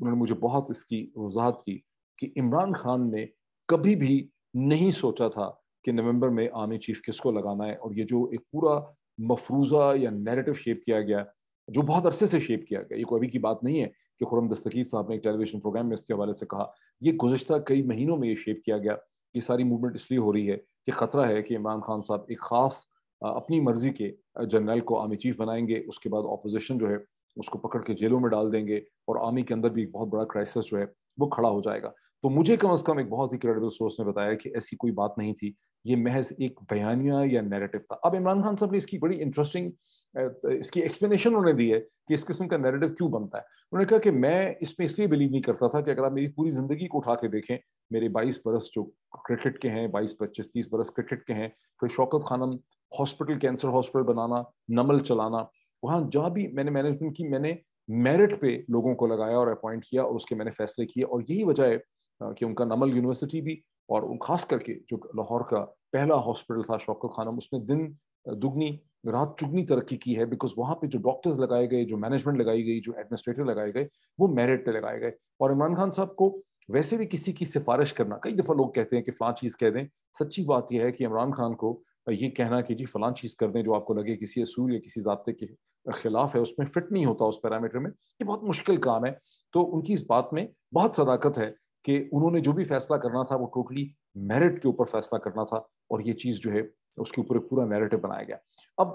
انہوں نے مجھے بہت اس کی وضاحت کی کہ عمران خان نے کبھی بھی نہیں سوچا تھا کہ نومبر میں آرمی چیف کس کو لگانا ہے، اور یہ جو ایک پورا مفروضہ یا نیریٹو شیپ کیا گیا جو بہت عرصے سے شیپ کیا گیا، یہ کوئی ابھی کی بات نہیں ہے کہ خرم دستگیر صاحب نے ایک ٹیلی ویژن پروگرام میں اس کے حوالے سے کہا، یہ گزشتہ کئی مہینوں میں یہ شیپ کیا گیا. یہ ساری موومنٹ اس لیے ہو رہی ہے کہ خطرہ ہے کہ عمران خان صاحب ایک خاص اپنی مرضی کے جنرل کو آرمی چیف بنائیں گے، اس کے بعد اپوزیشن جو ہے اس کو پکڑ کے جیلوں میں ڈال دیں گے، اور آرمی کے اندر بھی ایک بہت بڑا کرائسس جو ہے وہ کھڑا ہو جائے گا. تو مجھے کم از کم ایک بہت ہی کریڈیبل سورس نے بتایا کہ ایسی کوئی بات نہیں تھی، یہ محض ایک بیانیہ یا نیریٹو تھا. اب عمران خان صاحب نے اس کی بڑی انٹرسٹنگ اس کی ایکسپلینیشن انہوں نے دی ہے کہ اس قسم کا نیریٹو کیوں بنتا ہے. انہوں نے کہا کہ میں اس میں اس لیے بلیو نہیں کرتا تھا کہ اگر آپ میری پوری زندگی کو اٹھا کے دیکھیں، میرے 22 برس جو کرکٹ کے ہیں، 22 25 30 برس کرکٹ کے ہیں، پھر شوکت خانم ہاسپٹل، کینسر ہاسپٹل بنانا، نمل چلانا، وہاں جہاں بھی میں نے مینجمنٹ کی، میں نے میرٹ پہ لوگوں کو لگایا اور اپوائنٹ کیا، اور اس کے میں نے فیصلے کیے. اور یہی وجہ ہے کہ ان کا نمل یونیورسٹی بھی، اور خاص کر کے جو لاہور کا پہلا ہاسپٹل تھا شوکت خانم، اس نے دن دگنی رات چگنی ترقی کی ہے، بیکاز وہاں پہ جو ڈاکٹرز لگائے گئے، جو مینجمنٹ لگائی گئی، جو ایڈمنسٹریٹر لگائے گئے، وہ میرٹ پہ لگائے گئے. اور عمران خان صاحب کو ویسے بھی کسی کی سفارش کرنا، کئی دفعہ لوگ کہتے ہیں کہ فلاں چیز کہہ دیں، سچی بات یہ ہے کہ عمران خان کو یہ کہنا کہ جی فلاں چیز کر دیں جو آپ کو لگے کسی اصول یا کسی ضابطے کے خلاف ہے، اس میں فٹ نہیں ہوتا اس پیرامیٹر میں، یہ بہت مشکل کام ہے. تو ان کی اس بات میں بہت صداقت ہے کہ انہوں نے جو بھی فیصلہ کرنا تھا وہ ٹوٹلی میرٹ کے اوپر فیصلہ کرنا تھا، اور یہ چیز جو ہے اس کے اوپر ایک پورا نیریٹو بنایا گیا. اب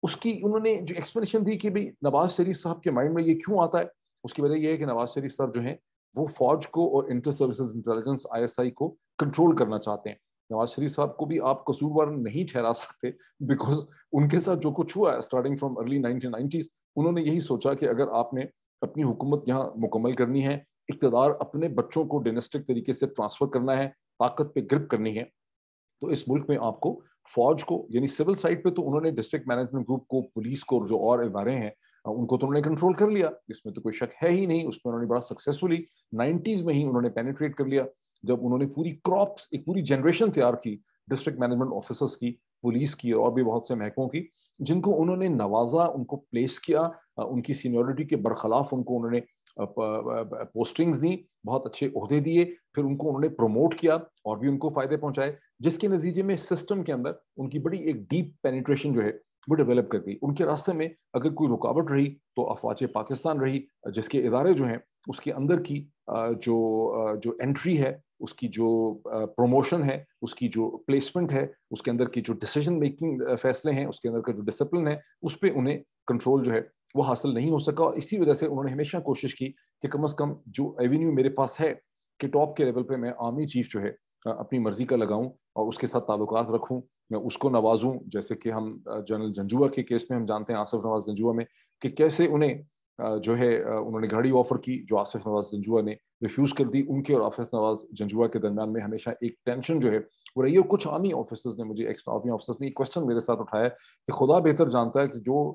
اس کی انہوں نے جو ایکسپلینیشن دی کہ بھئی نواز شریف صاحب کے مائنڈ میں یہ کیوں آتا ہے، اس کی وجہ یہ ہے کہ نواز شریف صاحب جو ہیں وہ فوج کو اور انٹر سروسز انٹیلیجنس ISI کو کنٹرول کرنا چاہتے ہیں. نواز شریف صاحب کو بھی آپ قصوروار نہیں ٹھہرا سکتے، بیکاز ان کے ساتھ جو کچھ ہوا ہے اسٹارٹنگ فرام ارلی 1990s، انہوں نے یہی سوچا کہ اگر آپ نے اپنی حکومت یہاں مکمل کرنی ہے، اقتدار اپنے بچوں کو ڈائنسٹک طریقے سے ٹرانسفر کرنا ہے، طاقت پہ گرپ کرنی ہے، تو اس ملک میں آپ کو فوج کو، یعنی سول سائڈ پہ تو انہوں نے ڈسٹرکٹ مینجمنٹ گروپ کو، پولیس کو، جو اور ادارے ہیں ان کو تو انہوں نے کنٹرول کر لیا، اس میں تو کوئی شک ہے ہی نہیں. اس میں انہوں نے بڑا سکسیسفلی 90s میں ہی انہوں نے پینیٹریٹ کر لیا، جب انہوں نے پوری کراپس، ایک پوری جنریشن تیار کی ڈسٹرکٹ مینجمنٹ آفیسرس کی، پولیس کی، اور بھی بہت سے محکموں کی، جن کو انہوں نے نوازا، ان کو پلیس کیا، ان کی سینیورٹی کے برخلاف ان کو انہوں نے پوسٹنگز دی، بہت اچھے عہدے دیے، پھر ان کو انہوں نے پروموٹ کیا اور بھی ان کو فائدے پہنچائے، جس کے نتیجے میں سسٹم کے اندر ان کی بڑی ایک ڈیپ پینیٹریشن جو ہے وہ ڈیولپ کر گئی. ان کے راستے میں اگر کوئی رکاوٹ رہی تو افواج پاکستان رہی، جس کے ادارے جو ہیں اس کے اندر کی جو انٹری ہے، اس کی جو پروموشن ہے، اس کی جو پلیسمنٹ ہے، اس کے اندر کی جو ڈیسیجن میکنگ فیصلے ہیں، اس کے اندر کا جو ڈسپلن ہے، اس پہ انہیں کنٹرول جو ہے وہ حاصل نہیں ہو سکا. اور اسی وجہ سے انہوں نے ہمیشہ کوشش کی کہ کم از کم جو ایونیو میرے پاس ہے کہ ٹاپ کے لیول پہ میں آرمی چیف جو ہے اپنی مرضی کا لگاؤں اور اس کے ساتھ تعلقات رکھوں، میں اس کو نوازوں، جیسے کہ ہم جنرل جنجوعہ کے کیس میں ہم جانتے ہیں، آصف نواز جنجوعہ میں، کہ کیسے انہیں جو ہے انہوں نے گاڑی آفر کی جو آصف نواز جنجوعہ نے ریفیوز کر دی. ان کے اور آصف نواز جنجوعہ کے درمیان میں ہمیشہ ایک ٹینشن جو ہے وہ رہی ہے. کچھ آرمی آفیسرز نے مجھے، ایکس آرمی آفیسرز نے ایک کوشچن میرے ساتھ اٹھایا کہ خدا بہتر جانتا ہے کہ جو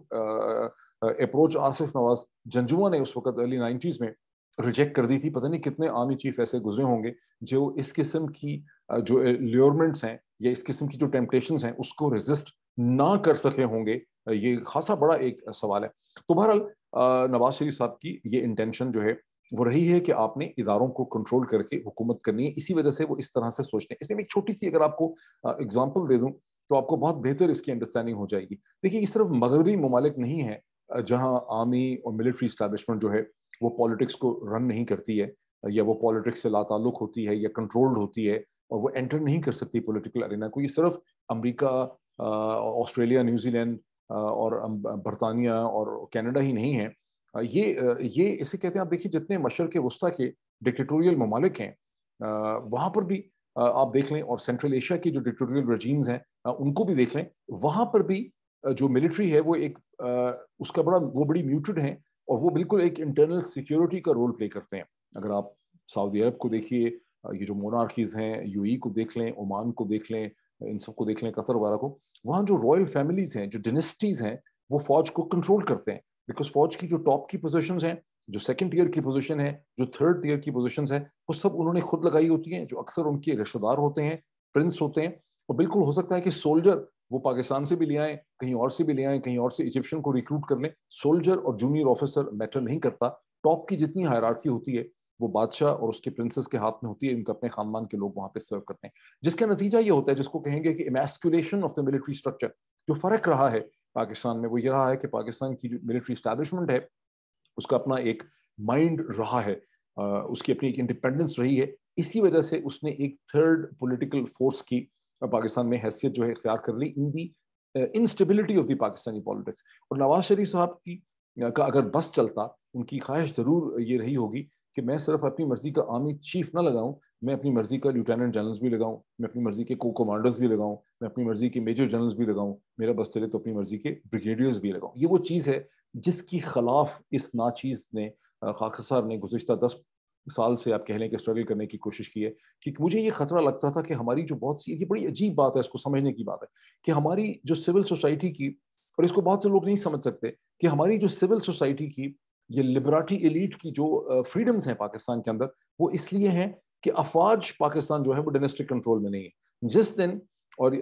اپروچ آصف نواز جنجوعہ نے اس وقت ارلی 90s میں ریجیکٹ کر دی تھی، پتہ نہیں کتنے آرمی چیف ایسے گزرے ہوں گے جو اس قسم کی جو لیورمنٹس ہیں یا اس قسم کی جو ٹیمپٹیشنز ہیں اس کو ریزسٹ نہ کر سکے ہوں گے. یہ خاصا بڑا ایک سوال ہے. تو بہرحال نواز شریف صاحب کی یہ انٹینشن جو ہے وہ رہی ہے کہ آپ نے اداروں کو کنٹرول کر کے حکومت کرنی ہے، اسی وجہ سے وہ اس طرح سے سوچتے ہیں. اس میں ایک چھوٹی سی اگر آپ کو اگزامپل دے دوں تو آپ کو بہت بہتر اس کی انڈرسٹینڈنگ ہو جائے گی. دیکھیے، یہ صرف مغربی ممالک نہیں ہیں جہاں آرمی اور ملٹری اسٹیبلشمنٹ جو ہے وہ پالیٹکس کو رن نہیں کرتی ہے، یا وہ پالیٹکس سے لا تعلق ہوتی ہے یا کنٹرولڈ ہوتی ہے اور وہ انٹر نہیں کر سکتی پولیٹیکل ارینا کو. یہ صرف امریکہ، آسٹریلیا، نیوزی لینڈ اور برطانیہ اور کینیڈا ہی نہیں ہے. یہ اسے کہتے ہیں، آپ دیکھیے جتنے مشرق وسطیٰ کے ڈکٹیٹوریل ممالک ہیں وہاں پر بھی آپ دیکھ لیں، اور سینٹرل ایشیا کی جو ڈکٹیٹوریل رجیمز ہیں ان کو بھی دیکھ لیں، وہاں پر بھی جو ملٹری ہے وہ ایک اس کا وہ بڑی میوٹڈ ہیں، اور وہ بالکل ایک انٹرنل سیکیورٹی کا رول پلے کرتے ہیں. اگر آپ سعودی عرب کو دیکھیے، یہ جو مونارکیز ہیں، UAE کو دیکھ لیں، عمان کو دیکھ لیں، ان سب کو دیکھ لیں، قطر وغیرہ کو، وہاں جو رائل فیملیز ہیں، جو ڈینسٹیز ہیں، وہ فوج کو کنٹرول کرتے ہیں، بیکاز فوج کی جو ٹاپ کی پوزیشنز ہیں، جو سیکنڈ ٹیئر کی پوزیشن ہے، جو تھرڈ ٹیئر کی پوزیشنز ہیں، وہ سب انہوں نے خود لگائی ہوتی ہیں، جو اکثر ان کے رشتہ دار ہوتے ہیں، پرنس ہوتے ہیں. اور بالکل ہو سکتا ہے کہ سولجر وہ پاکستان سے بھی لے آئیں، کہیں اور سے بھی لے آئیں، کہیں اور سے ایجپشن کو ریکروٹ کر لیں. سولجر اور جونیئر آفیسر میٹر نہیں کرتا. ٹاپ کی جتنی ہائرارکی ہوتی ہے وہ بادشاہ اور اس کے پرنسس کے ہاتھ میں ہوتی ہے, ان کے اپنے خاندان کے لوگ وہاں پہ سرو کرتے ہیں, جس کا نتیجہ یہ ہوتا ہے جس کو کہیں گے کہ ایماسکولیشن آف دا ملٹری اسٹرکچر. جو فرق رہا ہے پاکستان میں وہ یہ رہا ہے کہ پاکستان کی جو ملٹری اسٹیبلشمنٹ ہے اس کا اپنا ایک مائنڈ رہا ہے, اس کی اپنی ایک انڈیپینڈنس رہی ہے, اسی وجہ سے اس نے ایک تھرڈ پولیٹیکل فورس کی پاکستان میں حیثیت جو ہے اختیار کر لی in the instability of the Pakistani politics. اور نواز شریف صاحب کی کا اگر بس چلتا, ان کی خواہش ضرور یہ رہی ہوگی کہ میں صرف اپنی مرضی کا آرمی چیف نہ لگاؤں, میں اپنی مرضی کا لیوٹیننٹ جنرلز بھی لگاؤں, میں اپنی مرضی کے کو کمانڈرز بھی لگاؤں, میں اپنی مرضی کے میجر جنرلز بھی لگاؤں, میرا بس چلے تو اپنی مرضی کے بریگیڈیئرز بھی لگاؤں. یہ وہ چیز ہے جس کی خلاف اس ناچیز نے خاکسار صاحب نے گزشتہ 10 سال سے آپ کہہ لیں کہ اسٹرگل کرنے کی کوشش کی ہے. کہ مجھے یہ خطرہ لگتا تھا کہ ہماری جو بہت سی, یہ بڑی عجیب بات ہے, اس کو سمجھنے کی بات ہے کہ ہماری جو سول سوسائٹی کی, اور اس کو بہت سے لوگ نہیں سمجھ سکتے, کہ ہماری جو سول سوسائٹی کی یہ لبراٹی ایلیٹ کی جو فریڈمز ہیں پاکستان کے اندر, وہ اس لیے ہیں کہ افواج پاکستان جو ہے وہ ڈائنسٹک کنٹرول میں نہیں ہے. جس دن اور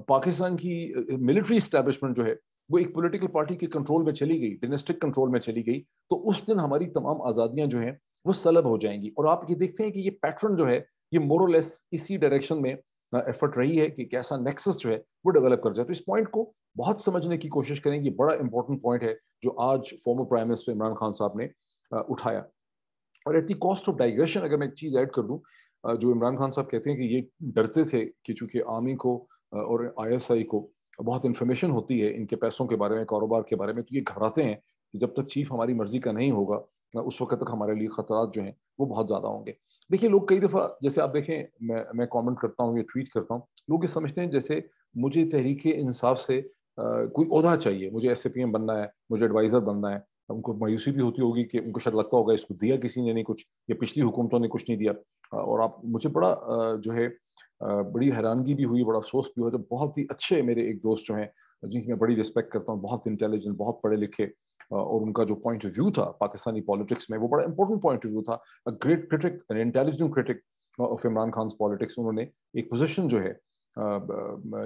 پاکستان کی ملٹری اسٹیبلشمنٹ جو ہے وہ ایک پولیٹیکل پارٹی کے کنٹرول میں چلی گئی, ڈائنسٹک کنٹرول میں چلی گئی, تو اس دن ہماری تمام آزادیاں جو ہیں وہ سلب ہو جائیں گی. اور آپ یہ دیکھتے ہیں کہ یہ پیٹرن جو ہے یہ مور اور لیس اسی ڈائریکشن میں ایفرٹ رہی ہے کہ کیسا نیکسس جو ہے وہ ڈیولپ کر جائے. تو اس پوائنٹ کو بہت سمجھنے کی کوشش کریں, یہ بڑا امپورٹنٹ پوائنٹ ہے جو آج former prime minister Imran Khan صاحب نے اٹھایا. اور at the cost of digression اگر میں ایک چیز ایڈ کر دوں, جو عمران خان صاحب کہتے ہیں کہ یہ ڈرتے تھے کہ چونکہ آرمی کو اور ISI کو بہت انفارمیشن ہوتی ہے ان کے پیسوں کے بارے میں, کاروبار کے بارے میں, تو یہ گھبراتے ہیں کہ جب تک چیف ہماری مرضی کا نہیں ہوگا اس وقت تک ہمارے لیے خطرات جو ہیں وہ بہت زیادہ ہوں گے. دیکھیے لوگ کئی دفعہ, جیسے آپ دیکھیں میں کامنٹ کرتا ہوں یا ٹویٹ کرتا ہوں, لوگ یہ سمجھتے ہیں جیسے مجھے تحریک انصاف سے کوئی عہدہ چاہیے, مجھے SAPM بننا ہے, مجھے ایڈوائزر بننا ہے. ان کو مایوسی بھی ہوتی ہوگی کہ ان کو شاید لگتا ہوگا اس کو دیا کسی نے نہیں کچھ, یا پچھلی حکومتوں نے کچھ نہیں دیا. اور آپ مجھے بڑا جو ہے بڑی حیرانگی بھی ہوئی, بڑا افسوس بھی ہوا جب بہت ہی اچھے میرے ایک دوست جو ہیں جن کی میں بڑی رسپیکٹ کرتا ہوں, بہت انٹیلیجنٹ, بہت پڑھے لکھے, اور ان کا جو پوائنٹ آف ویو تھا پاکستانی پالیٹکس میں وہ بڑا امپورٹنٹ پوائنٹ آف ویو تھا, great critic, intelligent critic of Imran Khan's politics. انہوں نے ایک پوزیشن جو ہے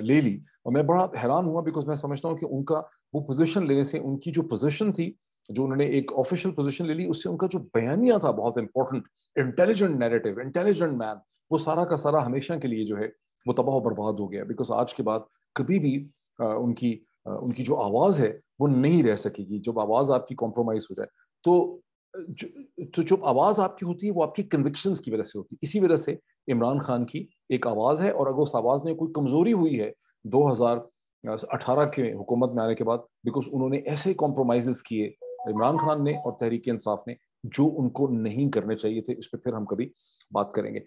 لے لی, اور میں بڑا حیران ہوا بیکاز میں سمجھتا ہوں کہ ان کا وہ پوزیشن لینے سے, ان کی جو پوزیشن تھی جو انہوں نے ایک آفیشیل پوزیشن لے لی, اس سے ان کا جو بیانیہ تھا بہت امپورٹنٹ, انٹیلیجنٹ نیریٹو, انٹیلیجنٹ مین, وہ سارا کا سارا ہمیشہ کے لیے جو ہے وہ تباہ و برباد ہو گیا. بیکاز آج کے بعد کبھی بھی ان کی جو آواز ہے وہ نہیں رہ سکے گی. جب آواز آپ کی کمپرومائز ہو جائے تو جو آواز آپ کی ہوتی ہے وہ آپ کی کنوکشنز کی وجہ سے ہوتی ہے. اسی وجہ سے عمران خان کی ایک آواز ہے, اور اگر اس آواز میں کوئی کمزوری ہوئی ہے 2018 کے حکومت میں آنے کے بعد, بیکاز انہوں نے ایسے کمپرومائزز کیے عمران خان نے اور تحریک انصاف نے جو ان کو نہیں کرنے چاہیے تھے. اس پہ پھر ہم کبھی بات کریں گے.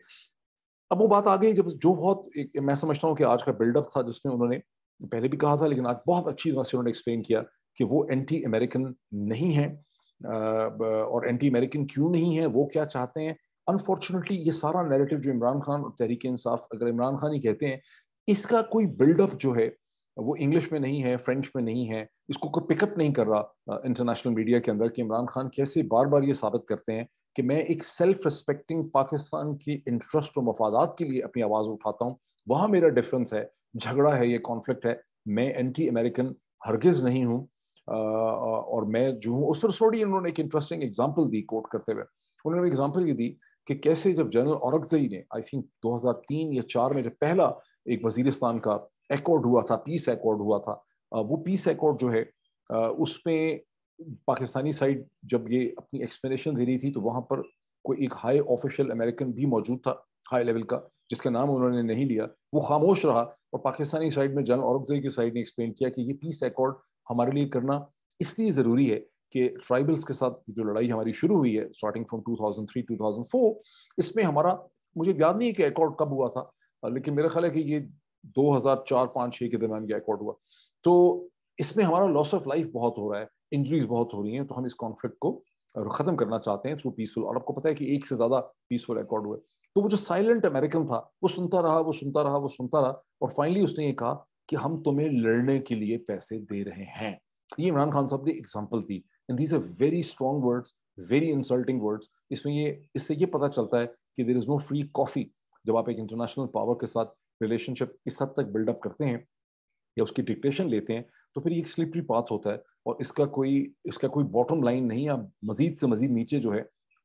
اب وہ بات آ گئی جب جو بہت میں سمجھتا ہوں کہ آج کا بلڈ اپ تھا جس میں انہوں نے پہلے بھی کہا تھا لیکن آج بہت اچھی طرح سے انہوں نے ایکسپلین کیا کہ وہ اینٹی امریکن نہیں ہیں, اور اینٹی امریکن کیوں نہیں ہیں, وہ کیا چاہتے ہیں. انفارچونیٹلی یہ سارا نیریٹو جو عمران خان اور تحریک انصاف, اگر عمران خان ہی کہتے ہیں, اس کا کوئی بلڈ اپ جو ہے وہ انگلش میں نہیں ہے, فرینچ میں نہیں ہے, اس کو کوئی پک اپ نہیں کر رہا انٹرنیشنل میڈیا کے اندر کہ عمران خان کیسے بار بار یہ ثابت کرتے ہیں کہ میں ایک سیلف ریسپیکٹنگ پاکستان کی انٹرسٹ و مفادات کے لیے اپنی آواز اٹھاتا ہوں. وہاں میرا ڈفرنس ہے, جھگڑا ہے, یہ کانفلکٹ ہے. میں اینٹی امریکن ہرگز نہیں ہوں, اور میں جو ہوں اس پر تھوڑی انہوں نے ایک انٹرسٹنگ ایگزامپل دی کوٹ کرتے ہوئے. انہوں نے ایگزامپل یہ دی کہ کیسے جب جنرل اورکزئی نے آئی تھنک 2003 یا 4 میں جب پہلا ایک وزیرستان کا ایکارڈ ہوا تھا, پیس ایکارڈ ہوا تھا, وہ پیس ایکارڈ جو ہے اس میں پاکستانی سائڈ جب یہ اپنی ایکسپلینیشن دے رہی تھی تو وہاں پر کوئی ایک ہائی آفیشیل امریکن بھی موجود تھا, ہائی لیول کا, جس کا نام انہوں نے نہیں لیا. وہ خاموش رہا, اور پاکستانی سائڈ میں جنرل اورکزئی کی سائڈ نے ایکسپلین کیا کہ یہ پیس ایکارڈ ہمارے لیے کرنا اس لیے ضروری ہے کہ ٹرائبلز کے ساتھ جو لڑائی ہماری شروع ہوئی ہے اسٹارٹنگ فرام 2003-2004, اس میں ہمارا, مجھے یاد نہیں ہے کہ ایکارڈ کب ہوا تھا, لیکن میرا خیال ہے کہ یہ 2004-5-6 کے درمیان یہ ایکارڈ ہوا. تو اس میں ہمارا لاس آف لائف بہت ہو رہا ہے, انجریز بہت ہو رہی ہیں, تو ہم اس کانفلکٹ کو ختم کرنا چاہتے ہیں تھرو پیسفل. اور آپ کو پتا ہے کہ ایک سے زیادہ پیسفل ایکارڈ ہوئے. تو وہ جو سائلنٹ امریکن تھا وہ سنتا رہا, اور فائنلی اس نے یہ کہا کہ ہم تمہیں لڑنے کے لیے پیسے دے رہے ہیں. یہ عمران خان صاحب نے ایگزامپل تھی, and these are very strong words, very insulting words. اس سے یہ پتہ چلتا ہے کہ دیر از نو فری کافی. جب آپ ایک انٹرنیشنل پاور کے ساتھ ریلیشن شپ اس حد تک بلڈ اپ کرتے ہیں یا اس کی ڈکٹیشن لیتے ہیں تو پھر یہ ایک سلپری پاتھ ہوتا ہے, اور اس کا کوئی باٹم لائن نہیں ہے. آپ مزید سے مزید نیچے جو ہے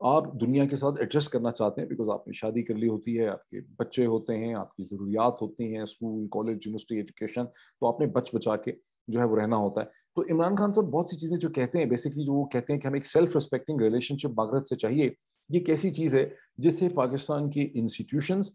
آپ دنیا کے ساتھ ایڈجسٹ کرنا چاہتے ہیں بیکاز آپ نے شادی کر لی ہوتی ہے, آپ کے بچے ہوتے ہیں, آپ کی ضروریات ہوتی ہیں, اسکول, کالج, یونیورسٹی, ایجوکیشن, تو آپ نے بچ بچا کے جو ہے وہ رہنا ہوتا ہے. تو عمران خان صاحب بہت سی چیزیں جو کہتے ہیں, بیسکلی جو وہ کہتے ہیں کہ ہمیں ایک سیلف ریسپیکٹنگ ریلیشن شپ مغرب سے چاہیے, یہ ایک ایسی چیز ہے جس سے پاکستان کی انسٹیٹیوشنز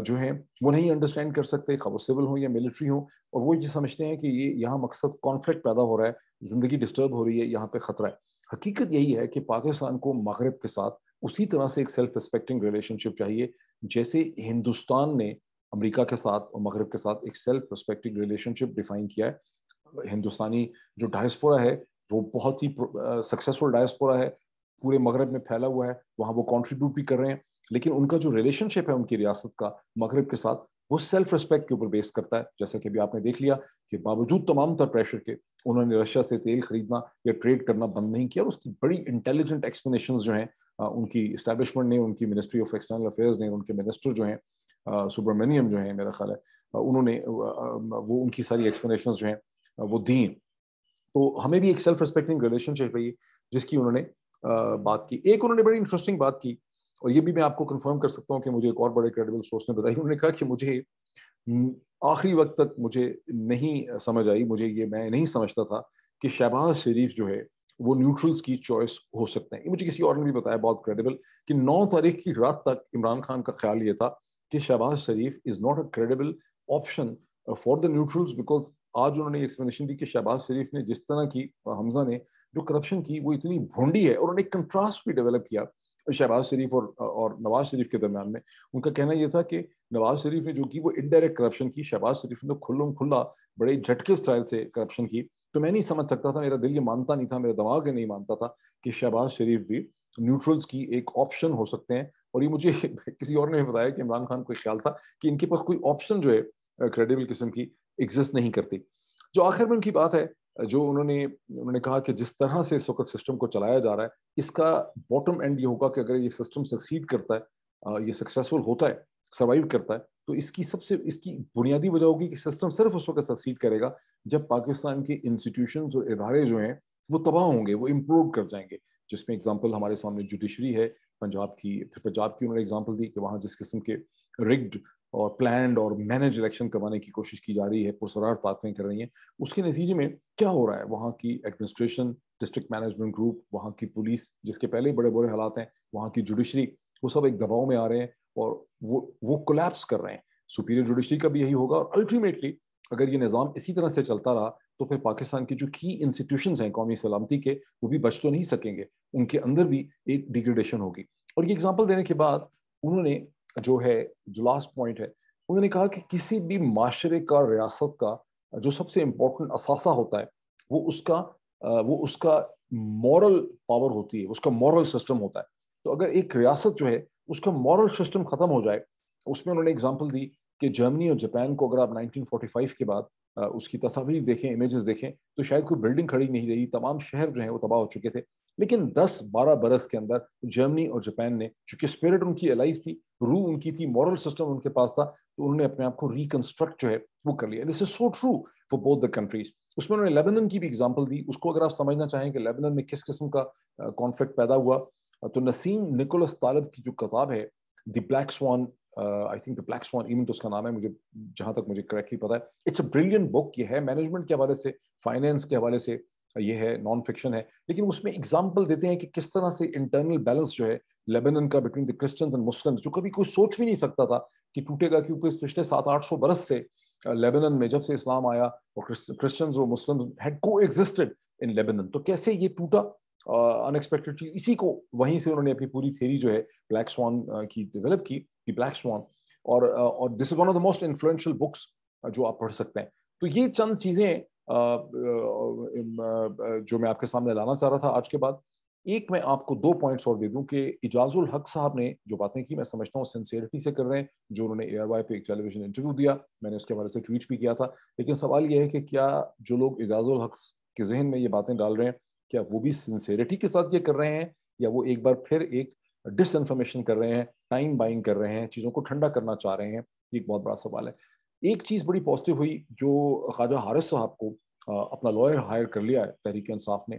جو ہیں وہ نہیں انڈرسٹینڈ کر سکتے, خواہ وہ سول ہوں یا ملٹری ہوں, اور وہ یہ سمجھتے ہیں کہ یہ یہاں مقصد کانفلکٹ پیدا ہو رہا ہے, زندگی ڈسٹرب ہو رہی ہے, یہاں پہ خطرہ ہے. حقیقت یہی ہے کہ پاکستان کو مغرب کے ساتھ اسی طرح سے ایک سیلف ریسپیکٹنگ ریلیشن شپ چاہیے جیسے ہندوستان نے امریکہ کے ساتھ اور مغرب کے ساتھ ایک سیلف ریسپیکٹنگ ریلیشن شپ ڈیفائن کیا ہے. ہندوستانی جو ڈائسپورا ہے وہ بہت ہی سکسیسفل ڈائسپورا ہے, پورے مغرب میں پھیلا ہوا ہے, وہاں وہ کنٹریبیوٹ بھی کر رہے ہیں, لیکن ان کا جو ریلیشن شپ ہے ان کی ریاست کا مغرب کے ساتھ وہ سیلف ریسپیکٹ کے اوپر بیس کرتا ہے. جیسا کہ ابھی آپ نے دیکھ لیا کہ باوجود تمام تر پریشر کے انہوں نے رشیا سے تیل خریدنا یا ٹریڈ کرنا بند نہیں کیا, اور اس کی بڑی انٹیلیجنٹ ایکسپلینیشنز جو ہیں ان کی اسٹیبلشمنٹ نے, ان کی منسٹری آف ایکسٹرنل افیئرز نے, ان کے منسٹر جو ہیں سبرامنیم جو ہیں میرا خیال ہے, انہوں نے وہ ان کی ساری ایکسپلینیشنز جو ہیں وہ دیں. تو ہمیں بھی ایک سیلف ریسپیکٹنگ ریلیشن شپ ہے جس کی انہوں نے بات کی. ایک انہوں نے بڑی انٹرسٹنگ بات کی, اور یہ بھی میں آپ کو کنفرم کر سکتا ہوں کہ مجھے ایک اور بڑے کریڈیبل سورس نے بتائی. انہوں نے کہا کہ مجھے آخری وقت تک مجھے نہیں سمجھ آئی, میں نہیں سمجھتا تھا کہ شہباز شریف جو ہے وہ نیوٹرلز کی چوائس ہو سکتے ہیں. یہ مجھے کسی اور نے بھی بتایا بہت کریڈیبل, کہ 9 تاریخ کی رات تک عمران خان کا خیال یہ تھا کہ Shahbaz Sharif is not a credible option for the neutrals, because آج انہوں نے ایکسپلینیشن دی کہ شہباز شریف نے جس طرح کی, حمزہ نے جو کرپشن کی وہ اتنی بھونڈی ہے, اور انہوں نے ایک کنٹراسٹ بھی ڈیولپ کیا شہباز شریف اور نواز شریف کے درمیان میں. ان کا کہنا یہ تھا کہ نواز شریف نے جو کی وہ انڈائریکٹ کرپشن کی, شہباز شریف نے کھلم کھلا بڑے جھٹکے اسٹائل سے کرپشن کی. تو میں نہیں سمجھ سکتا تھا, میرا دل یہ مانتا نہیں تھا, میرا دماغ یہ نہیں مانتا تھا کہ شہباز شریف بھی نیوٹرلز کی ایک آپشن ہو سکتے ہیں. اور یہ مجھے کسی اور نے بتایا کہ عمران خان کو خیال تھا کہ ان کے پاس کوئی آپشن جو ہے کریڈیبل قسم کی ایگزسٹ نہیں کرتی. جو آخر میں ان کی بات ہے, جو انہوں نے کہا کہ جس طرح سے اس وقت سسٹم کو چلایا جا رہا ہے, اس کا باٹم اینڈ یہ ہوگا کہ اگر یہ سسٹم سکسیڈ کرتا ہے, یہ سکسیسفل ہوتا ہے, سروائیو کرتا ہے, تو اس کی بنیادی وجہ ہوگی کہ سسٹم صرف اس وقت سکسیڈ کرے گا جب پاکستان کے انسٹیٹیوشنز اور ادارے جو ہیں وہ تباہ ہوں گے, وہ امپروو کر جائیں گے. جس میں اگزامپل ہمارے سامنے جوڈیشری ہے پنجاب کی انہوں نے اگزامپل دی کہ وہاں جس قسم کے رگڈ اور پلانڈ اور مینج الیکشن کروانے کی کوشش کی جا رہی ہے, پرسرار طاقتیں کر رہی ہیں, اس کے نتیجے میں کیا ہو رہا ہے, وہاں کی ایڈمنسٹریشن, ڈسٹرکٹ مینجمنٹ گروپ, وہاں کی پولیس جس کے پہلے بڑے بڑے حالات ہیں, وہاں کی جوڈیشری, وہ سب ایک دباؤ میں آ رہے ہیں اور وہ کولیپس کر رہے ہیں. سپیریئر جوڈیشری کا بھی یہی ہوگا, اور الٹیمیٹلی اگر یہ نظام اسی طرح سے چلتا رہا تو پھر پاکستان کی جو کی انسٹیٹیوشنز ہیں قومی سلامتی کے, وہ بھی بچ تو نہیں سکیں گے, ان کے اندر بھی ایک ڈیگریڈیشن ہوگی. اور یہ اگزامپل دینے کے بعد انہوں نے جو ہے, جو لاسٹ پوائنٹ ہے, انہوں نے کہا کہ کسی بھی معاشرے کا, ریاست کا جو سب سے امپورٹنٹ اثاثہ ہوتا ہے وہ اس کا مورل پاور ہوتی ہے, اس کا مورل سسٹم ہوتا ہے. تو اگر ایک ریاست جو ہے اس کا مورل سسٹم ختم ہو جائے, اس میں انہوں نے اگزامپل دی کہ جرمنی اور جاپان کو اگر آپ 1945 کے بعد اس کی تصاویر دیکھیں, امیجز دیکھیں, تو شاید کوئی بلڈنگ کھڑی نہیں رہی, تمام شہر جو ہیں وہ تباہ ہو چکے تھے. لیکن 10-12 برس کے اندر جرمنی اور جاپان نے, چونکہ اسپرٹ ان کی الائیو تھی, روح ان کی تھی, مورل سسٹم ان کے پاس تھا, تو انہوں نے اپنے آپ کو ریکنسٹرکٹ جو ہے وہ کر لیا. This is so true for both the countries. اس میں انہوں نے لیبنن کی بھی اگزامپل دی. اس کو اگر آپ سمجھنا چاہیں کہ لیبنن میں کس قسم کا کانفلکٹ پیدا ہوا, تو نسیم نکولس طالب کی جو کتاب ہے the black swan, I think the black swan event اس کا نام ہے, مجھے جہاں تک مجھے کریکٹلی پتا ہے, اٹس اے بریلینٹ بک. یہ ہے مینجمنٹ کے حوالے سے, فائنینس کے حوالے سے, یہ ہے نان فکشن ہے, لیکن اس میں اگزامپل دیتے ہیں کہ کس طرح سے انٹرنل بیلنس جو ہے لیبنن کا between the Christians and Muslims, جو کبھی کوئی سوچ بھی نہیں سکتا تھا کہ ٹوٹے گا, کیونکہ پچھلے 700-800 برس سے لیبنن میں جب سے اسلام آیا اور کرسچنز اور مسلمز ہیڈ کو ایگزسٹڈ ان لیبنن, تو کیسے یہ ٹوٹا انیکسپیکٹڈ چیز. اسی کو وہیں سے انہوں نے اپنی پوری تھیوری جو ہے بلیک سوان کی ڈیولپ کی, دی بلیک سوان, اور this is one of the most influential books جو آپ پڑھ سکتے ہیں. تو یہ چند چیزیں جو میں آپ کے سامنے لانا چاہ رہا تھا آج کے بعد. ایک میں آپ کو 2 پوائنٹس اور دے دوں کہ اعجاز الحق صاحب نے جو باتیں کی, میں سمجھتا ہوں سنسیئرٹی سے کر رہے ہیں, جو انہوں نے اے آر وائی پہ ایک ٹیلی ویژن انٹرویو دیا, میں نے اس کے بارے سے ٹویٹ بھی کیا تھا. لیکن سوال یہ ہے کہ کیا جو لوگ اعجاز الحق کے ذہن میں یہ باتیں ڈال رہے ہیں, کیا وہ بھی سنسیئرٹی کے ساتھ یہ کر رہے ہیں, یا وہ ایک بار پھر ایک ڈس انفارمیشن کر رہے ہیں, ٹائم بائنگ کر رہے ہیں, چیزوں کو ٹھنڈا کرنا چاہ رہے ہیں. یہ ایک بہت بڑا سوال ہے. ایک چیز بڑی پازیٹیو ہوئی, جو خواجہ حارث صاحب کو اپنا لائر ہائر کر لیا ہے تحریک انصاف نے,